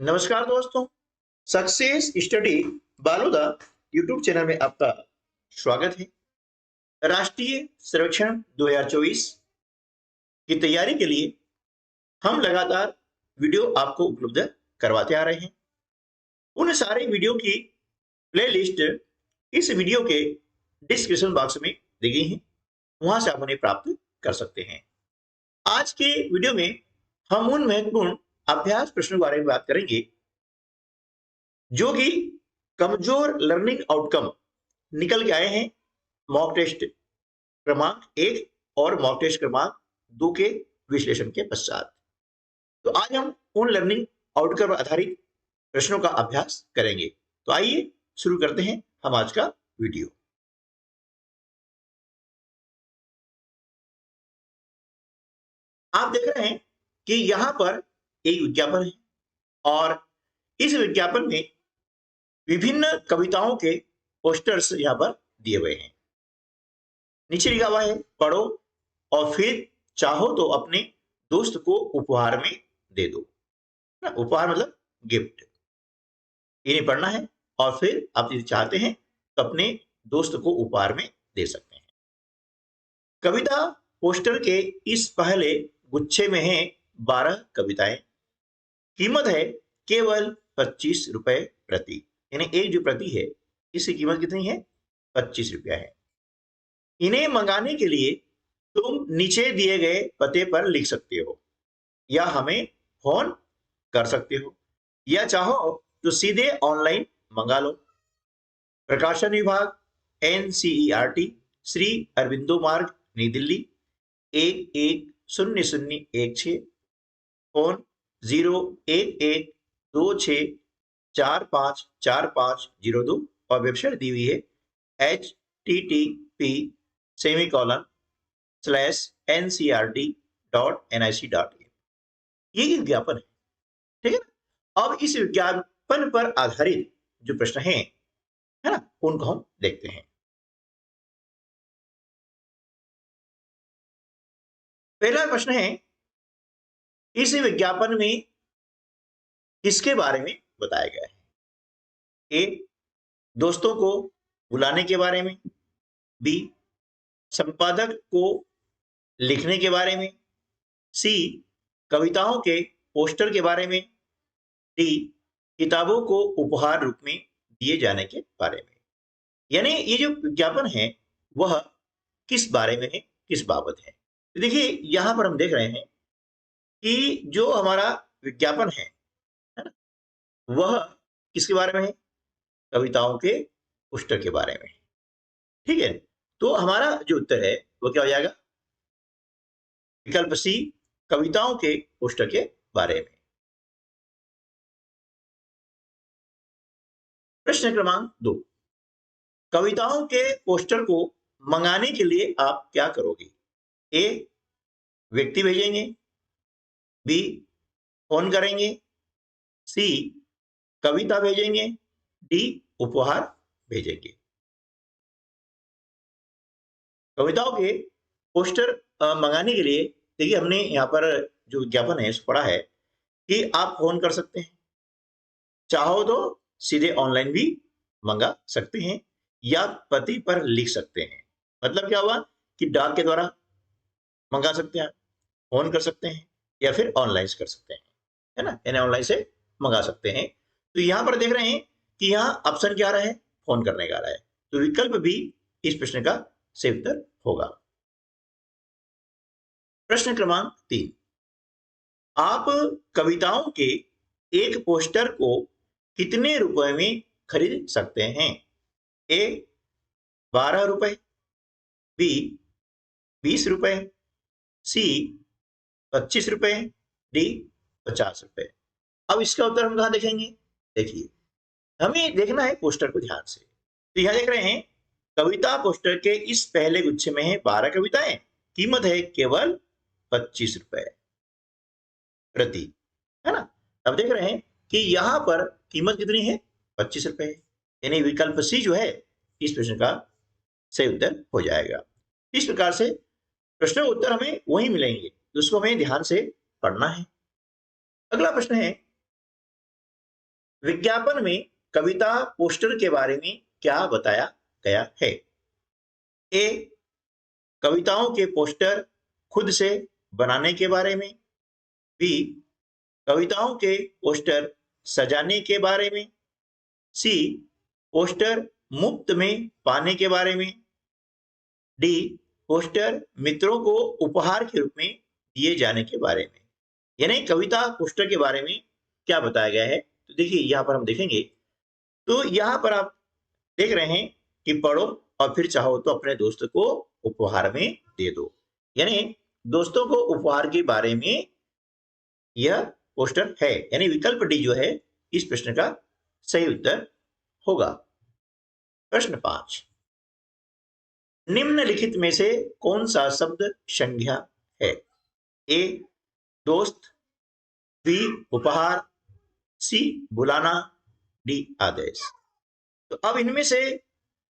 नमस्कार दोस्तों, success study Baloda YouTube channel में आपका स्वागत है। राष्ट्रीय सर्वेक्षण 2024 की तैयारी के लिए हम लगातार वीडियो आपको उपलब्ध करवाते आ रहे हैं। उन सारे वीडियो की प्लेलिस्ट इस वीडियो के डिस्क्रिप्शन बॉक्स में दी गई है, वहां से आप उन्हें प्राप्त कर सकते हैं। आज के वीडियो में हम उन महत्वपूर्ण अभ्यास प्रश्नों के बारे में बात करेंगे जो कि कमजोर लर्निंग आउटकम निकल के आए हैं मॉक टेस्ट क्रमांक 1 और मॉक टेस्ट क्रमांक 2 के विश्लेषण के पश्चात। तो आज हम उन लर्निंग आउटकम पर आधारित प्रश्नों का अभ्यास करेंगे। तो आइए शुरू करते हैं हम आज का वीडियो। आप देख रहे हैं कि यहां पर एक विज्ञापन है और इस विज्ञापन में विभिन्न कविताओं के पोस्टर्स यहां पर दिए हुए हैं। नीचे लिखा हुआ है पढ़ो और फिर चाहो तो अपने दोस्त को उपहार में दे दो। उपहार मतलब गिफ्ट। इन्हें पढ़ना है और फिर आप यदि चाहते हैं तो अपने दोस्त को उपहार में दे सकते हैं। कविता पोस्टर के इस पहले गुच्छे में है 12 कविताएं। कीमत है केवल 25 रुपए प्रति, यानी एक जो प्रति है इसकी कीमत कितनी है? 25 रुपया है। इन्हें मंगाने के लिए तुम नीचे दिए गए पते पर लिख सकते हो या हमें फोन कर सकते हो, या चाहो तो सीधे ऑनलाइन मंगा लो। प्रकाशन विभाग, NCERT, श्री अरविंदो मार्ग, नई दिल्ली 110016। फोन 011264540502 और वेबसाइट दी हुई है http://ncert.nic.in। ये विज्ञापन है, ठीक है ना। अब इस विज्ञापन पर आधारित जो प्रश्न है ना, उनको हम देखते हैं। पहला प्रश्न है, इस विज्ञापन में किसके बारे में बताया गया है? ए, दोस्तों को बुलाने के बारे में, बी, संपादक को लिखने के बारे में, सी, कविताओं के पोस्टर के बारे में, डी, किताबों को उपहार रूप में दिए जाने के बारे में। यानी ये जो विज्ञापन है वह किस बारे में है, किस बाबत है। तो देखिए यहां पर हम देख रहे हैं कि जो हमारा विज्ञापन है ना, वह किसके बारे में है? कविताओं के पोस्टर के बारे में। ठीक है, तो हमारा जो उत्तर है वो क्या हो जाएगा? विकल्प सी, कविताओं के पोस्टर के बारे में। प्रश्न क्रमांक 2, कविताओं के पोस्टर को मंगाने के लिए आप क्या करोगे? ए, व्यक्ति भेजेंगे, बी, फोन करेंगे, सी, कविता भेजेंगे, डी, उपहार भेजेंगे। कविताओं के पोस्टर मंगाने के लिए देखिए हमने यहाँ पर जो विज्ञापन है पढ़ा है कि आप फोन कर सकते हैं, चाहो तो सीधे ऑनलाइन भी मंगा सकते हैं या पते पर लिख सकते हैं। मतलब क्या हुआ कि डाक के द्वारा मंगा सकते हैं, फोन कर सकते हैं या फिर ऑनलाइन कर सकते हैं, है ना, यानी ऑनलाइन से मंगा सकते हैं। तो यहां पर देख रहे हैं कि यहाँ ऑप्शन क्या आ रहा है? फोन करने का आ रहा है। तो विकल्प भी इस प्रश्न का सही उत्तर होगा। प्रश्न क्रमांक 3, आप कविताओं के एक पोस्टर को कितने रुपए में खरीद सकते हैं? ए, 12 रुपए, बी, 20 रुपए, सी, 25 रुपए, डी, 50 रुपए। अब इसका उत्तर हम कहां देखेंगे? देखिए हमें देखना है पोस्टर को ध्यान से। तो यहां देख रहे हैं कविता पोस्टर के इस पहले गुच्छे में है 12 कविताएं, कीमत है केवल 25 रुपए प्रति, है ना। अब देख रहे हैं कि यहां पर कीमत कितनी है? 25 रुपए, यानी विकल्प सी जो है इस प्रश्न का सही उत्तर हो जाएगा। इस प्रकार से प्रश्नों के उत्तर हमें वही मिलेंगे, उसको हमें ध्यान से पढ़ना है। अगला प्रश्न है, विज्ञापन में कविता पोस्टर के बारे में क्या बताया गया है? ए, कविताओं के पोस्टर खुद से बनाने के बारे में। बी, कविताओं के पोस्टर सजाने के बारे में। सी, पोस्टर मुफ्त में पाने के बारे में। डी, पोस्टर मित्रों को उपहार के रूप में दिए जाने के बारे में। यानी कविता पोस्टर के बारे में क्या बताया गया है? तो देखिए यहाँ पर हम देखेंगे, तो यहाँ पर आप देख रहे हैं कि पढ़ो और फिर चाहो तो अपने दोस्त को उपहार में दे दो। यानी दोस्तों को उपहार के बारे में यह पोस्टर है। यानी विकल्प डी जो है इस प्रश्न का सही उत्तर होगा। प्रश्न 5, निम्नलिखित में से कौन सा शब्द संज्ञा है? ए, दोस्त। बी, उपहार। सी, बुलाना। डी, आदेश। तो अब इनमें से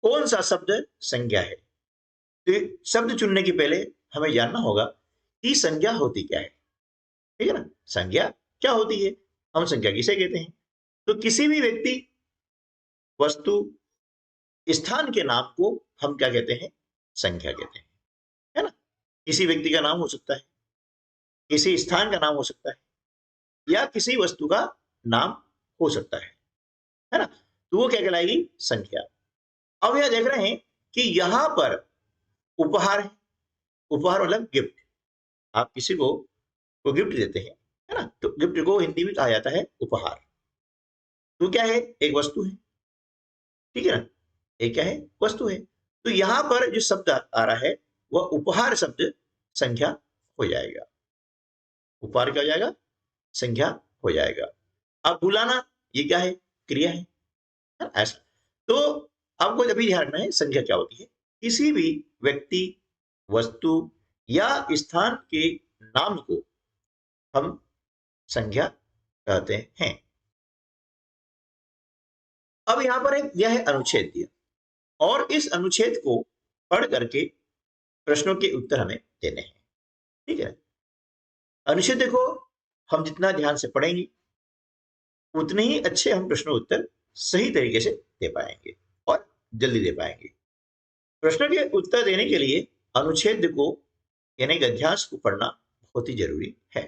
कौन सा शब्द संज्ञा है? तो शब्द चुनने के पहले हमें जानना होगा कि संज्ञा होती क्या है। ठीक है ना? संज्ञा क्या होती है, हम संज्ञा किसे कहते हैं? तो किसी भी व्यक्ति, वस्तु, स्थान के नाम को हम क्या कहते हैं? संज्ञा कहते हैं, है ना? किसी व्यक्ति का नाम हो सकता है, किसी स्थान का नाम हो सकता है, या किसी वस्तु का नाम हो सकता है ना? तो वो क्या कहलाएगी? संख्या। अब यह देख रहे हैं कि यहां पर उपहार है। उपहार मतलब गिफ्ट। आप किसी को गिफ्ट देते हैं, है ना? तो गिफ्ट को हिंदी में कहा जाता है उपहार। तो क्या है? एक वस्तु है, ठीक है ना? एक क्या है? वस्तु है। तो यहां पर जो शब्द आ रहा है वह उपहार शब्द संख्या हो जाएगा। उपहार क्या हो जाएगा? संख्या हो जाएगा। अब बुलाना, ये क्या है? क्रिया है ना? ऐसा। तो आपको जब भी ध्यान रखना है संख्या क्या होती है। किसी भी व्यक्ति, वस्तु या स्थान के नाम को हम संख्या कहते हैं। अब यहां पर एक यह है अनुच्छेद दिया और इस अनुच्छेद को पढ़ करके प्रश्नों के उत्तर हमें देने हैं। ठीक है? अनुच्छेद देखो, हम जितना ध्यान से पढ़ेंगे उतने ही अच्छे हम प्रश्न उत्तर सही तरीके से दे पाएंगे और जल्दी दे पाएंगे। प्रश्न के उत्तर देने के लिए अनुच्छेद को यानी गद्यांश को पढ़ना बहुत ही जरूरी है।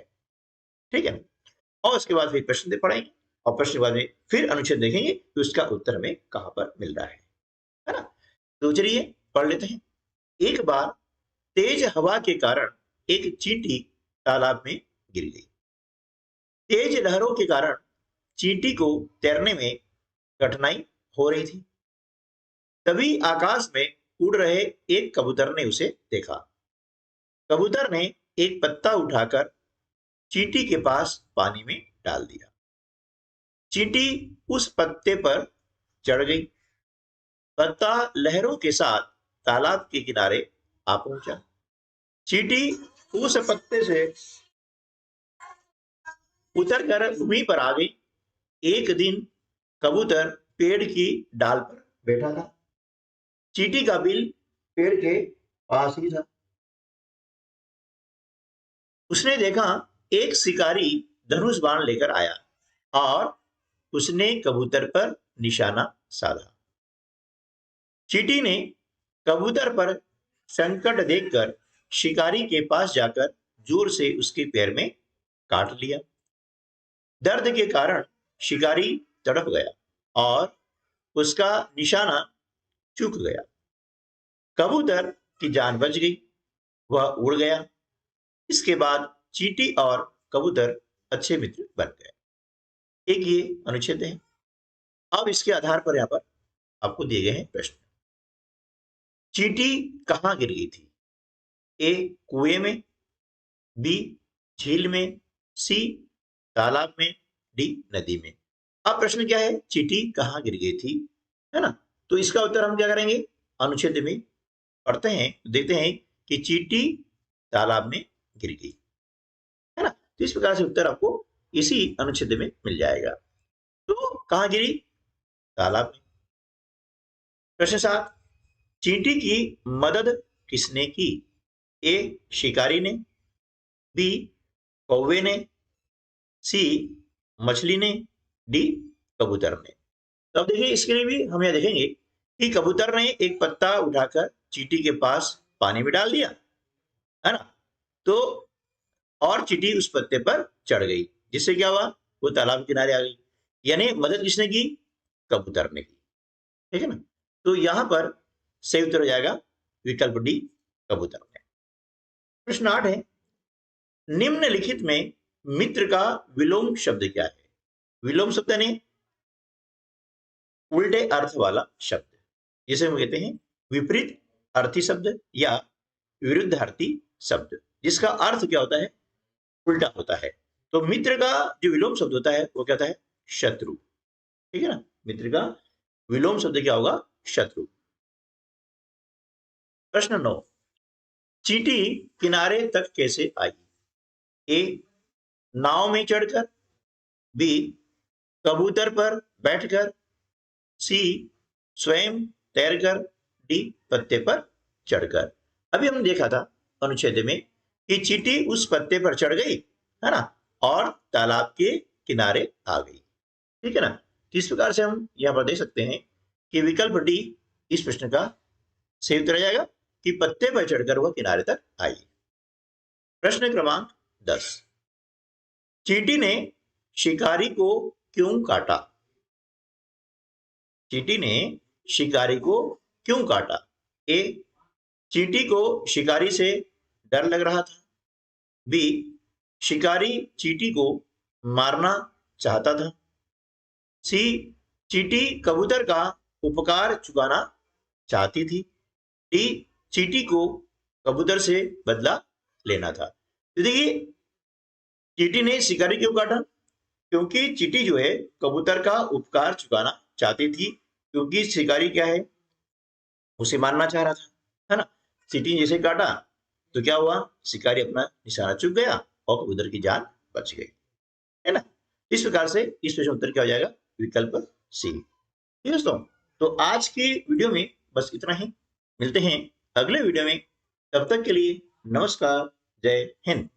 ठीक है? और उसके बाद फिर प्रश्न दे पढ़ेंगे और प्रश्न के बाद में फिर अनुच्छेद देखेंगे कि उसका उत्तर हमें कहां पर मिल रहा है ना? तो चलिए पढ़ लेते हैं। एक बार तेज हवा के कारण एक चींटी तालाब में गिर गई। तेज लहरों के कारण चींटी को तैरने में कठिनाई हो रही थी। तभी आकाश में उड़ रहे एक कबूतर ने उसे देखा। कबूतर ने एक पत्ता उठाकर चींटी के पास पानी में डाल दिया। चींटी उस पत्ते पर चढ़ गई। पत्ता लहरों के साथ तालाब के किनारे आ पहुंचा। चींटी उस पत्ते से उतरकर भूमि पर आ गई। एक दिन कबूतर पेड़ की डाल पर बैठा था। चींटी का बिल पेड़ के पास ही था। उसने देखा एक शिकारी धनुष बाण लेकर आया और उसने कबूतर पर निशाना साधा। चींटी ने कबूतर पर संकट देखकर शिकारी के पास जाकर जोर से उसके पैर में काट लिया। दर्द के कारण शिकारी तड़प गया और उसका निशाना चूक गया। कबूतर की जान बच गई, वह उड़ गया। इसके बाद चींटी और कबूतर अच्छे मित्र बन गए। एक ये अनुच्छेद है। अब इसके आधार पर यहां पर आपको दिए गए हैं प्रश्न। चींटी कहां गिर गई थी? ए, कुएं में। बी, झील में। सी, तालाब में। डी, नदी में। अब प्रश्न क्या है? चींटी कहां गिर गई थी, है ना? तो इसका उत्तर हम क्या करेंगे? अनुच्छेद में पढ़ते हैं, देखते हैं कि चींटी तालाब में गिर गई, है ना? तो इस प्रकार से उत्तर आपको इसी अनुच्छेद में मिल जाएगा। तो कहां गिरी? तालाब में। प्रश्न 7, चींटी की मदद किसने की? ए, शिकारी ने। बी, कौवे ने। सी, मछली ने। डी, कबूतर ने। तो अब देखिए इसके लिए भी हम यह देखेंगे कि कबूतर ने एक पत्ता उठाकर चींटी के पास पानी में डाल दिया, है ना। तो और चींटी उस पत्ते पर चढ़ गई, जिससे क्या हुआ, वो तालाब के किनारे आ गई। यानी मदद किसने की, कबूतर ने की, ठीक है ना। तो यहां पर सही उत्तर हो जाएगा विकल्प डी, कबूतर ने। प्रश्न 8 है, निम्नलिखित में मित्र का विलोम शब्द क्या है। विलोम शब्द यानी उल्टे अर्थ वाला शब्द, जिसे हम कहते हैं विपरीत अर्थी शब्द या विरुद्धार्थी शब्द, जिसका अर्थ क्या होता है, उल्टा होता है। तो मित्र का जो विलोम शब्द होता है वो क्या होता है, शत्रु, ठीक है ना। मित्र का विलोम शब्द क्या होगा, शत्रु। प्रश्न 9, चींटी किनारे तक कैसे आई। ए, नाव में चढ़कर, बी, कबूतर पर बैठकर, सी, स्वयं तैरकर, डी, पत्ते पर चढ़कर। अभी हमने देखा था अनुच्छेद में कि चींटी उस पत्ते पर चढ़ गई, है ना, और तालाब के किनारे आ गई, ठीक है ना। इस प्रकार से हम यहां पर देख सकते हैं कि विकल्प डी इस प्रश्न का सही उत्तर आ जाएगा कि पत्ते पर चढ़कर वह किनारे तक आई। प्रश्न क्रमांक 10, चींटी ने शिकारी को क्यों काटा। चींटी ने शिकारी को क्यों काटा। ए, चींटी को शिकारी से डर लग रहा था, बी, शिकारी चींटी को मारना चाहता था, सी, चींटी कबूतर का उपकार चुकाना चाहती थी, डी, चींटी को कबूतर से बदला लेना था। तो देखिए चींटी ने शिकारी क्यों काटा, क्योंकि चींटी जो है कबूतर का उपकार चुकाना चाहती थी, क्योंकि शिकारी क्या है, उसे मारना चाह रहा था, है ना। चींटी ने जैसे काटा तो क्या हुआ, शिकारी अपना निशाना चूक गया और कबूतर की जान बच गई, है ना। इस प्रकार से इस प्रश्न उत्तर क्या हो जाएगा, विकल्प सी। ठीक है दोस्तों, तो आज की वीडियो में बस इतना ही, मिलते हैं अगले वीडियो में, तब तक के लिए नमस्कार, जय हिंद।